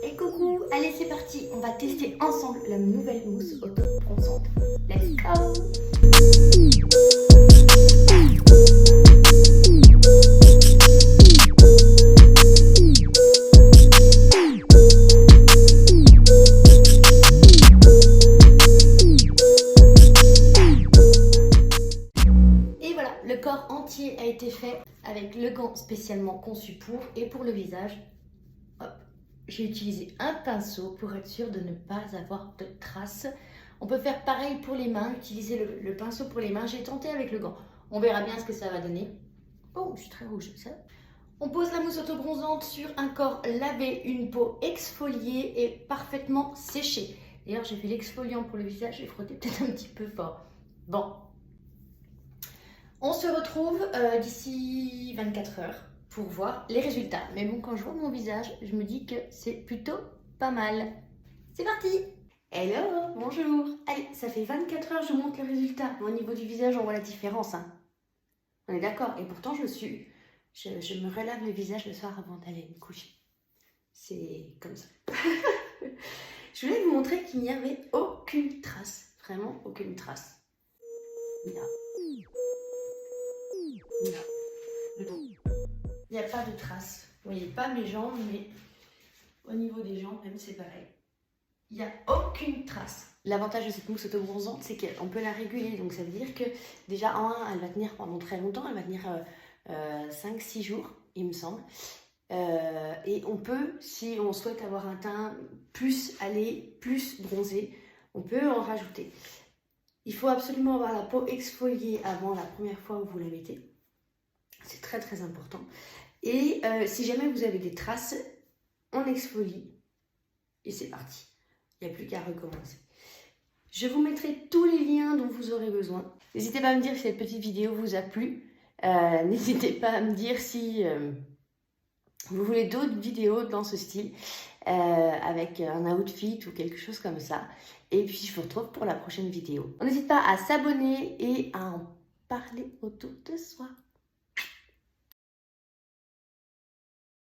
Et coucou, allez c'est parti, on va tester ensemble la nouvelle mousse auto-bronzante. Let's go! Et voilà, le corps entier a été fait avec le gant spécialement conçu pour et pour le visage. Hop. J'ai utilisé un pinceau pour être sûre de ne pas avoir de traces. On peut faire pareil pour les mains, utiliser le pinceau pour les mains. J'ai tenté avec le gant. On verra bien ce que ça va donner. Oh, je suis très rouge, ça. On pose la mousse auto-bronzante sur un corps lavé, une peau exfoliée et parfaitement séchée. D'ailleurs, j'ai fait l'exfoliant pour le visage, j'ai frotté peut-être un petit peu fort. Bon. On se retrouve d'ici 24 heures pour voir les résultats. Mais bon, quand je vois mon visage, je me dis que c'est plutôt pas mal. C'est parti! Hello, bonjour! Allez, ça fait 24 heures, je vous montre le résultat. Au niveau du visage, on voit la différence. Hein. On est d'accord? Et pourtant, je me relave le visage le soir avant d'aller me coucher. C'est comme ça. Je voulais vous montrer qu'il n'y avait aucune trace. Vraiment aucune trace. Là. Là. Il n'y a pas de traces. Vous voyez pas mes jambes, mais au niveau des jambes, même c'est pareil. Il n'y a aucune trace. L'avantage de cette mousse auto-bronzante, c'est qu'on peut la réguler. Donc ça veut dire que déjà, en un, elle va tenir pendant très longtemps. Elle va tenir 5-6 jours, il me semble. Et on peut, si on souhaite avoir un teint plus bronzé, on peut en rajouter. Il faut absolument avoir la peau exfoliée avant la première fois où vous la mettez. C'est très très important. Et si jamais vous avez des traces, on exfolie et c'est parti. Il n'y a plus qu'à recommencer. Je vous mettrai tous les liens dont vous aurez besoin. N'hésitez pas à me dire si cette petite vidéo vous a plu. N'hésitez pas à me dire si vous voulez d'autres vidéos dans ce style, avec un outfit ou quelque chose comme ça. Et puis je vous retrouve pour la prochaine vidéo. N'hésitez pas à s'abonner et à en parler autour de soi.